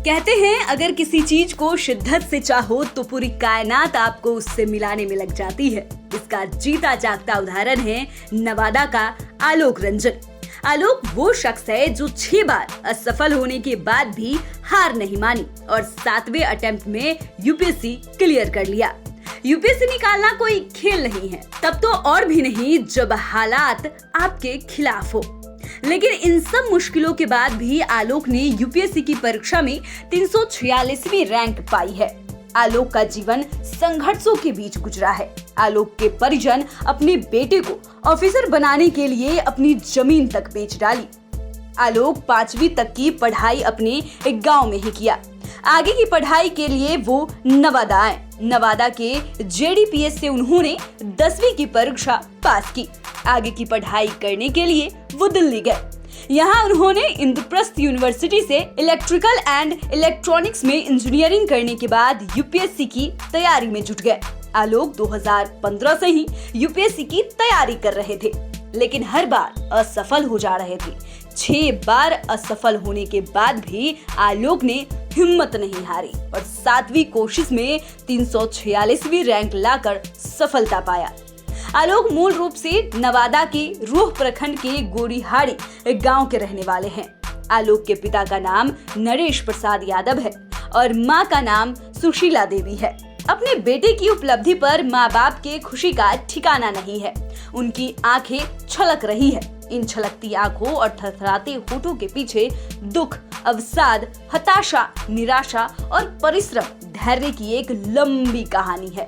कहते हैं अगर किसी चीज को शिद्दत से चाहो तो पूरी कायनात आपको उससे मिलाने में लग जाती है। इसका जीता जागता उदाहरण है नवादा का आलोक रंजन। आलोक वो शख्स है जो 6 बार असफल होने के बाद भी हार नहीं मानी और 7वें अटेम्प्ट में यूपीएससी क्लियर कर लिया। यूपीएससी निकालना कोई खेल नहीं है, तब तो और भी नहीं जब हालात आपके खिलाफ हो। लेकिन इन सब मुश्किलों के बाद भी आलोक ने यूपीएससी की परीक्षा में 346वीं रैंक पाई है। आलोक का जीवन संघर्षों के बीच गुजरा है। आलोक के परिजन अपने बेटे को ऑफिसर बनाने के लिए अपनी जमीन तक बेच डाली। आलोक 5वीं तक की पढ़ाई अपने एक गांव में ही किया। आगे की पढ़ाई के लिए वो नवादा आए। नवादा के जेडीपीएस से उन्होंने 10वीं की परीक्षा पास की। आगे की पढ़ाई करने के लिए वो दिल्ली गए। यहाँ उन्होंने इंद्रप्रस्थ यूनिवर्सिटी से इलेक्ट्रिकल एंड इलेक्ट्रॉनिक्स में इंजीनियरिंग करने के बाद यूपीएससी की तैयारी में जुट गए। आलोक 2015 से ही यूपीएससी की तैयारी कर रहे थे, लेकिन हर बार असफल हो जा रहे थे। 6 बार असफल होने के बाद भी आलोक ने हिम्मत नहीं हारी और 7वीं कोशिश में 346वीं रैंक लाकर सफलता पाया। आलोक मूल रूप से नवादा के रूह प्रखंड के गोरीहाड़ी गांव के रहने वाले हैं। आलोक के पिता का नाम नरेश प्रसाद यादव है और मां का नाम सुशीला देवी है। अपने बेटे की उपलब्धि पर माँ बाप के खुशी का ठिकाना नहीं है। उनकी आंखें छलक रही है। इन छलकती आंखों और थरथराते होठों के पीछे दुख, अवसाद, हताशा, निराशा और परिश्रम, धैर्य की एक लंबी कहानी है।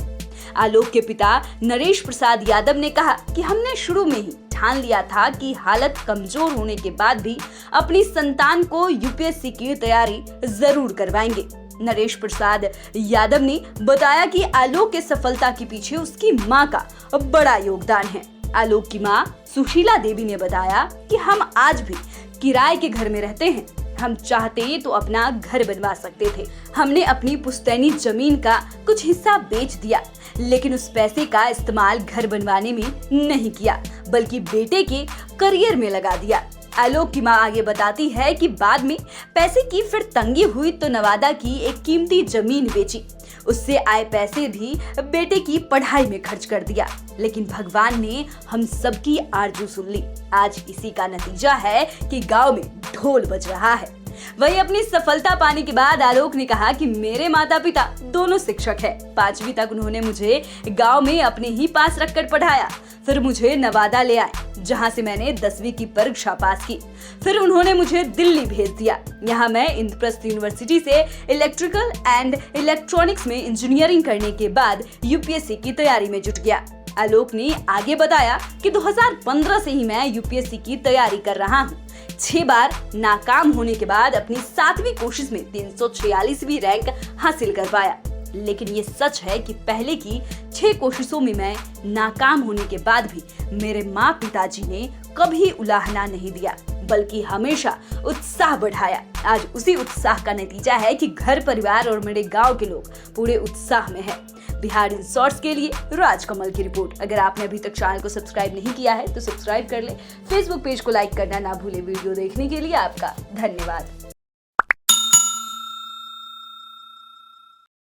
आलोक के पिता नरेश प्रसाद यादव ने कहा कि हमने शुरू में ही ठान लिया था कि हालत कमजोर होने के बाद भी अपनी संतान को यूपीएससी की तैयारी जरूर करवाएंगे। नरेश प्रसाद यादव ने बताया कि आलोक के सफलता के पीछे उसकी मां का बड़ा योगदान है। आलोक की मां सुशीला देवी ने बताया कि हम आज भी किराए के घर में रहते हैं। हम चाहते तो अपना घर बनवा सकते थे। हमने अपनी पुश्तैनी जमीन का कुछ हिस्सा बेच दिया, लेकिन उस पैसे का इस्तेमाल घर बनवाने में नहीं किया, बल्कि बेटे के करियर में लगा दिया। आलोक की मां आगे बताती है कि बाद में पैसे की फिर तंगी हुई तो नवादा की एक कीमती जमीन बेची। उससे आए पैसे भी बेटे की पढ़ाई में खर्च कर दिया, लेकिन भगवान ने हम सबकी आरजू सुन ली। आज इसी का नतीजा है कि गांव में ढोल बज रहा है। वही अपनी सफलता पाने के बाद आलोक ने कहा कि मेरे माता पिता दोनों शिक्षक हैं। 5वीं तक उन्होंने मुझे गांव में अपने ही पास रखकर पढ़ाया। फिर मुझे नवादा ले आए, जहां से मैंने 10वीं की परीक्षा पास की। फिर उन्होंने मुझे दिल्ली भेज दिया। यहाँ मैं इंद्रप्रस्थ यूनिवर्सिटी से इलेक्ट्रिकल एंड इलेक्ट्रॉनिक्स में इंजीनियरिंग करने के बाद यूपीएससी की तैयारी में जुट गया। आलोक ने आगे बताया कि 2015 से ही मैं यूपीएससी की तैयारी कर रहा हूँ। 6 बार नाकाम होने के बाद अपनी 7वीं कोशिश में 346वीं रैंक हासिल कर पाया। लेकिन ये सच है कि पहले की 6 कोशिशों में मैं नाकाम होने के बाद भी मेरे माँ पिताजी ने कभी उलाहना नहीं दिया, बल्कि हमेशा उत्साह बढ़ाया। आज उसी उत्साह का नतीजा है कि घर परिवार और मेरे गांव के लोग पूरे उत्साह में हैं। बिहार इन शॉर्ट्स के लिए राजकमल की रिपोर्ट। अगर आपने अभी तक चैनल को सब्सक्राइब नहीं किया है तो सब्सक्राइब कर ले। फेसबुक पेज को लाइक करना ना भूले। वीडियो देखने के लिए आपका धन्यवाद।